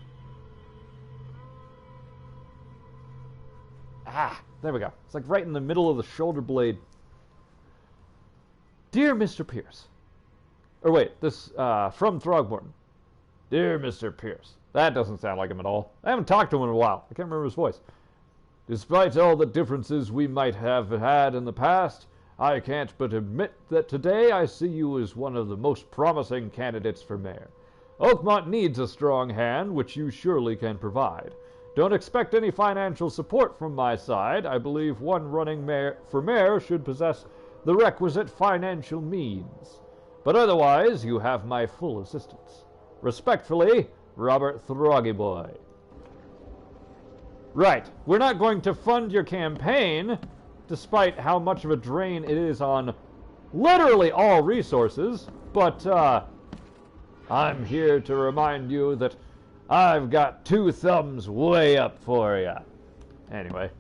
Ah, there we go. It's like right in the middle of the shoulder blade. Dear Mr. Pierce. Or wait, this, from Throgmorton. Dear Mr. Pierce. That doesn't sound like him at all. I haven't talked to him in a while. I can't remember his voice. Despite all the differences we might have had in the past, I can't but admit that today I see you as one of the most promising candidates for mayor. Oakmont needs a strong hand, which you surely can provide. Don't expect any financial support from my side. I believe one running for mayor should possess the requisite financial means. But otherwise, you have my full assistance. Respectfully, Robert Throggyboy. Right. We're not going to fund your campaign, despite how much of a drain it is on literally all resources, but I'm here to remind you that I've got 2 thumbs way up for you. Anyway,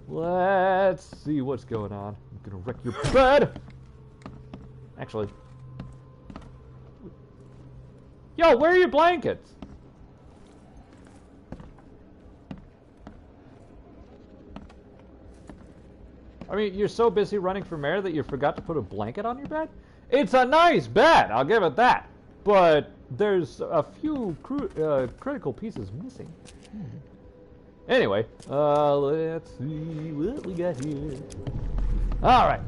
let's see what's going on. I'm gonna wreck your bed! Actually... Yo, where are your blankets? I mean, you're so busy running for mayor that you forgot to put a blanket on your bed? It's a nice bed, I'll give it that. But there's a few critical pieces missing. Anyway, let's see what we got here. Alright,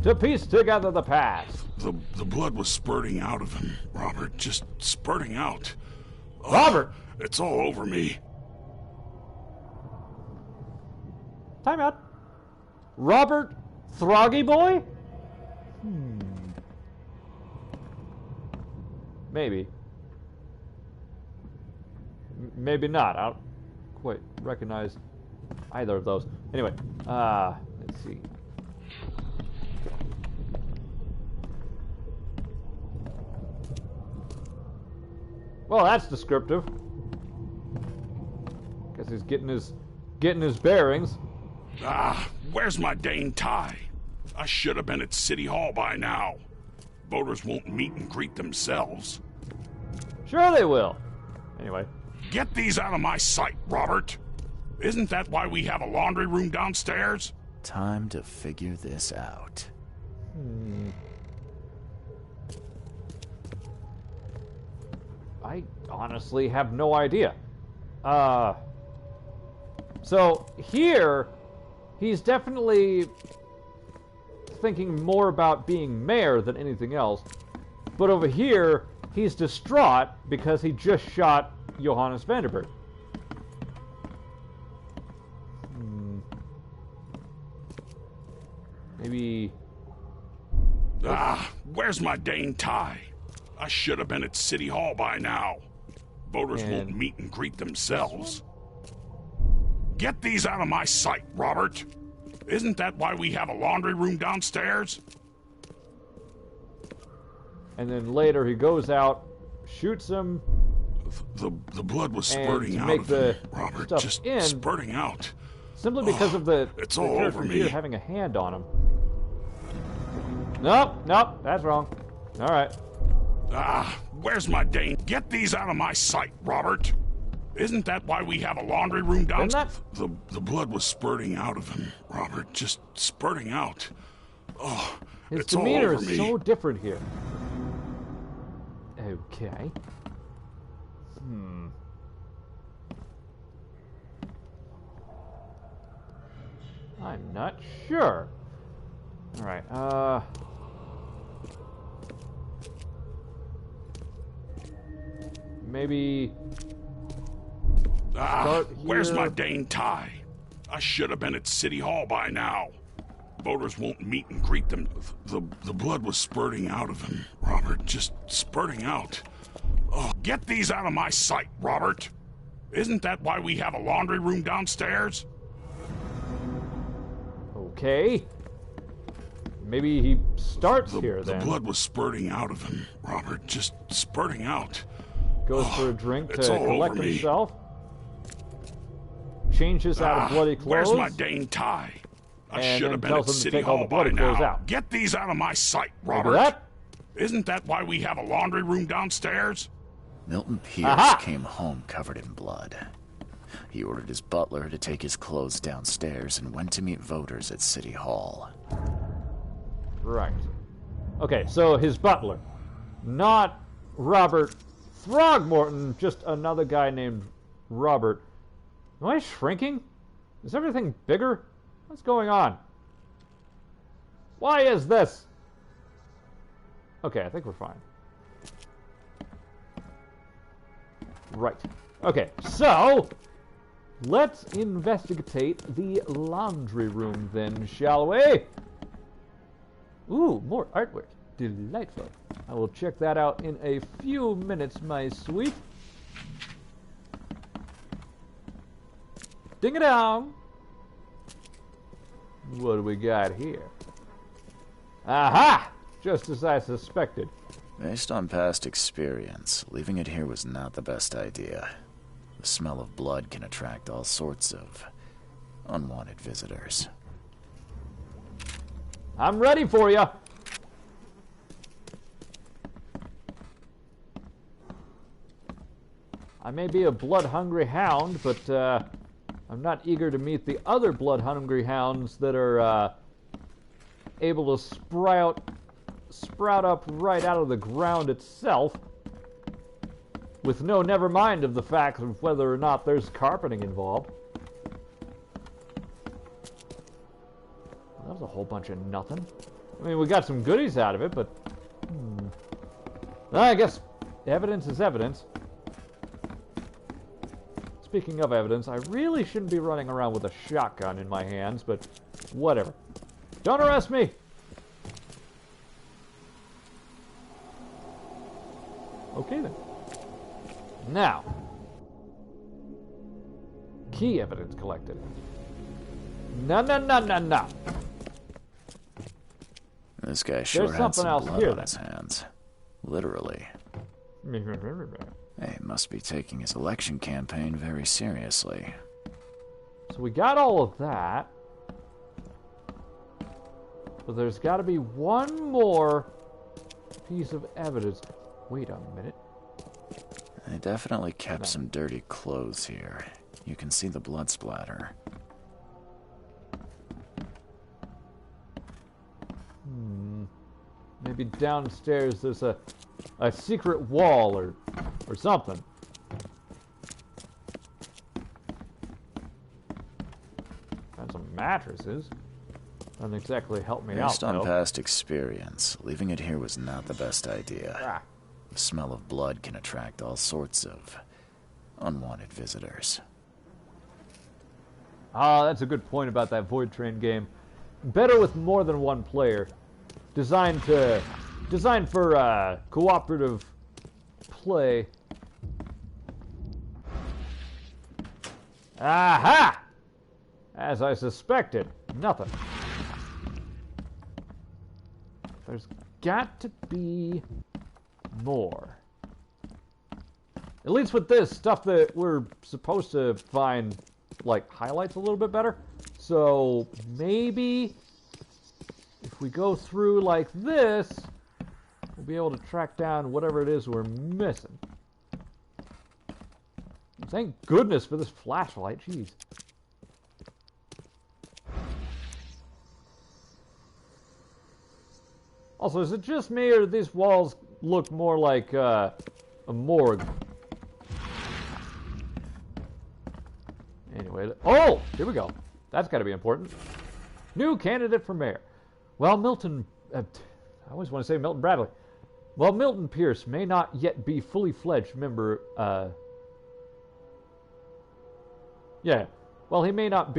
to piece together the past. The blood was spurting out of him, Robert. Just spurting out. Robert! It's all over me. Time out. Robert Throggyboy? Maybe. Maybe not. I don't quite recognize either of those. Anyway, let's see. Well, that's descriptive. Guess he's getting his bearings. Where's my dang tie? I should have been at City Hall by now. Voters won't meet and greet themselves. Sure they will. Anyway. Get these out of my sight, Robert. Isn't that why we have a laundry room downstairs? Time to figure this out. I honestly have no idea. So here, he's definitely thinking more about being mayor than anything else. But over here, he's distraught because he just shot Johannes Vanderberg. Maybe... where's my dang tie? I should have been at City Hall by now. Voters won't meet and greet themselves. Get these out of my sight, Robert. Isn't that why we have a laundry room downstairs? And then later he goes out, shoots him. The blood was spurting out of him, Robert. Just spurting out. Simply because of the all over me. Here having a hand on him. Nope, that's wrong. All right. Where's my dang... Get these out of my sight, Robert. Isn't that why we have a laundry room downstairs? The blood was spurting out of him, Robert. Just spurting out. Oh, it's all over me. His demeanor is so different here. Okay. I'm not sure. All right, maybe... where's my dang tie? I should have been at City Hall by now. Voters won't meet and greet them. The blood was spurting out of him, Robert. Just spurting out. Oh, get these out of my sight, Robert. Isn't that why we have a laundry room downstairs? Okay. Maybe he starts here then. The blood was spurting out of him, Robert. Just spurting out. Goes for a drink to collect himself. Changes out of bloody clothes. Where's my dang tie? I should have been at City Hall by now. Get these out of my sight, Robert. Isn't that why we have a laundry room downstairs? Milton Pierce came home covered in blood. He ordered his butler to take his clothes downstairs and went to meet voters at City Hall. Right. Okay, so his butler. Not Robert Throgmorton, just another guy named Robert. Am I shrinking? Is everything bigger? What's going on? Why is this? Okay, I think we're fine. Right. Okay, so let's investigate the laundry room then, shall we? Ooh, more artwork. Delightful. I will check that out in a few minutes, my sweet. Ding-a-dong! What do we got here? Aha! Just as I suspected. Based on past experience, leaving it here was not the best idea. The smell of blood can attract all sorts of unwanted visitors. I'm ready for you. I may be a blood-hungry hound, but I'm not eager to meet the other blood-hungry hounds that are able to sprout up right out of the ground itself, with no never mind of the fact of whether or not there's carpeting involved. Well, that was a whole bunch of nothing. I mean, we got some goodies out of it, but I guess evidence is evidence. Speaking of evidence, I really shouldn't be running around with a shotgun in my hands, but whatever. Don't arrest me! Okay then. Now, key evidence collected. No. This guy sure had some blood here, on his hands. Literally. He must be taking his election campaign very seriously. So we got all of that. But there's got to be one more piece of evidence. Wait a minute. They definitely kept some dirty clothes here. You can see the blood splatter. Maybe downstairs there's a secret wall or something. Got some mattresses. Doesn't exactly help me out, Based on past experience, leaving it here was not the best idea. The smell of blood can attract all sorts of unwanted visitors. That's a good point about that Void Train game. Better with more than one player. Designed for cooperative play. Aha! As I suspected, nothing. There's got to be more. At least with this stuff that we're supposed to find, like, highlights a little bit better. So maybe if we go through like this, we'll be able to track down whatever it is we're missing. Thank goodness for this flashlight, jeez. Also, is it just me, or do these walls look more like a morgue? Anyway, oh, here we go. That's got to be important. New candidate for mayor. Well, Milton... I always want to say Milton Bradley. Well, Milton Pierce may not yet be fully fledged member... Yeah. Well, he may not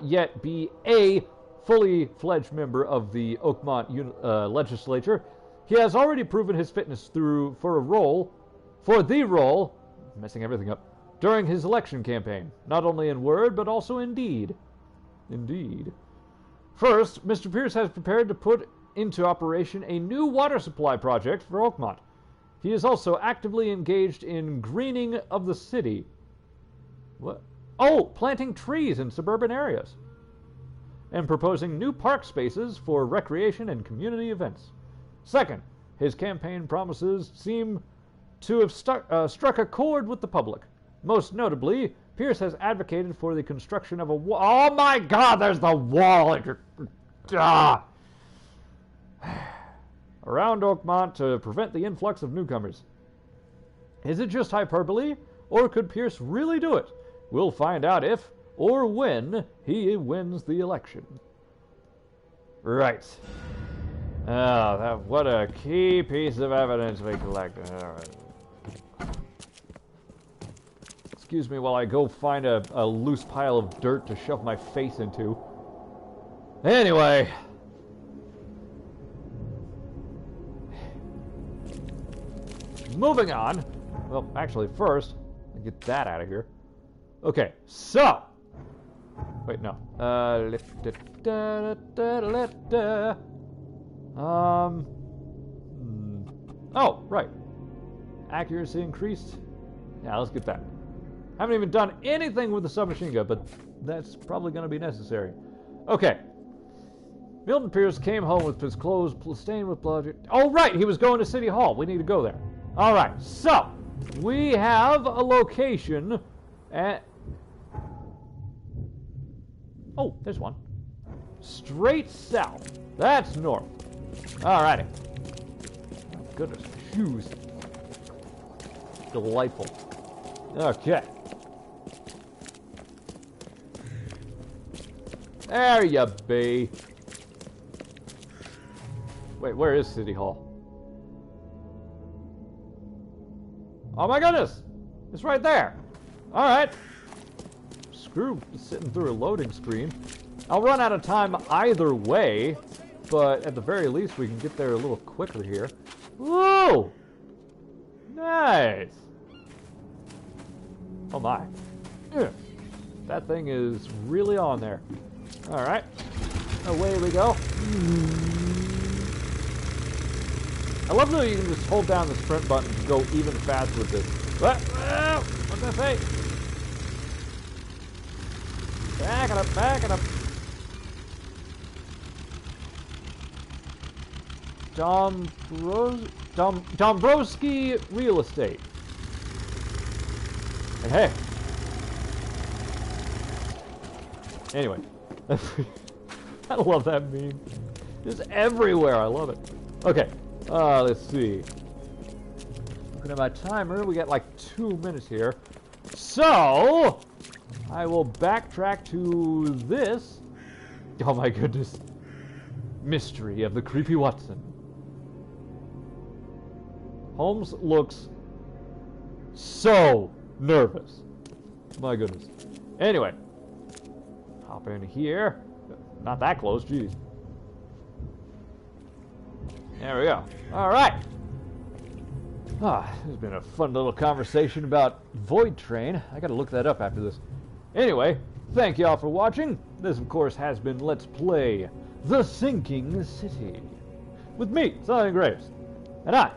yet be a fully fledged member of the Oakmont legislature, he has already proven his fitness for the role, messing everything up, during his election campaign, not only in word, but also in deed. Indeed. First, Mr. Pierce has prepared to put into operation a new water supply project for Oakmont. He is also actively engaged in greening of the city. What? Oh, planting trees in suburban areas. And proposing new park spaces for recreation and community events. Second, his campaign promises seem to have struck a chord with the public. Most notably, Pierce has advocated for the construction of a wall. Oh my God, there's the wall! Around Oakmont to prevent the influx of newcomers. Is it just hyperbole, or could Pierce really do it? We'll find out if or when he wins the election. Right. What a key piece of evidence we collected. All right. Excuse me while I go find a loose pile of dirt to shove my face into. Anyway. Moving on. Well, actually, first, I'll get that out of here. Okay, so. Wait, no. Oh, right. Accuracy increased. Yeah, let's get that. Haven't even done anything with the submachine gun, but that's probably going to be necessary. Okay. Milton Pierce came home with his clothes stained with blood. Oh, right, he was going to City Hall. We need to go there. All right, so we have a location at... Oh, there's one. Straight south. That's north. All righty. Oh, goodness, my shoes. Delightful. Okay. There you be. Wait, where is City Hall? Oh my goodness! It's right there. Alright. Screw sitting through a loading screen. I'll run out of time either way, but at the very least we can get there a little quicker here. Whoa! Nice! Oh my. Ugh. That thing is really on there. Alright. Away we go. I love that you can just hold down the sprint button to go even faster with this. What? What's that say? Back it up, back it up. Dombrowski Real Estate. And hey. Anyway. I love that meme. It's everywhere. I love it. Okay. Let's see. Looking at my timer, we got like 2 minutes here. So, I will backtrack to this. Oh my goodness. Mystery of the Creepy Watson. Holmes looks so nervous. My goodness. Anyway. Hop in here. Not that close, geez. There we go. All right. This has been a fun little conversation about Void Train. I gotta look that up after this. Anyway, thank y'all for watching. This, of course, has been Let's Play The Sinking City. With me, Sonny Graves. And I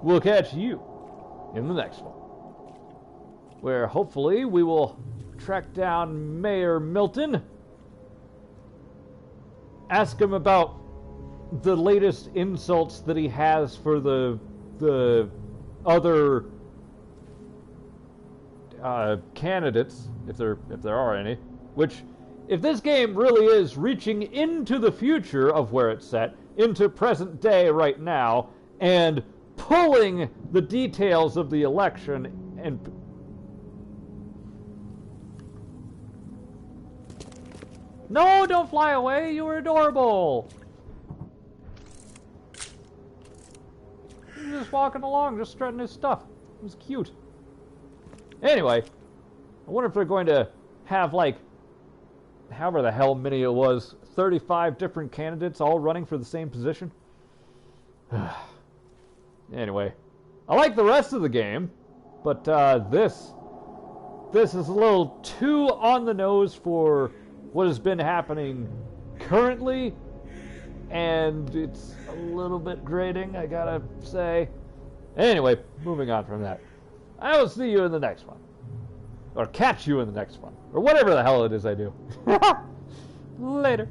will catch you in the next one. Where hopefully we will track down Mayor Milton. Ask him about the latest insults that he has for the other candidates, if there are any. Which, if this game really is reaching into the future of where it's set, into present day right now, and pulling the details of the election and... No, don't fly away, you were adorable! He was just walking along, just strutting his stuff. It was cute. Anyway, I wonder if they're going to have, like, however the hell many it was, 35 different candidates all running for the same position. Anyway, I like the rest of the game, but this is a little too on the nose for what has been happening currently, and it's a little bit grating, I gotta say. Anyway, moving on from that. I will see you in the next one. Or catch you in the next one. Or whatever the hell it is I do. Later.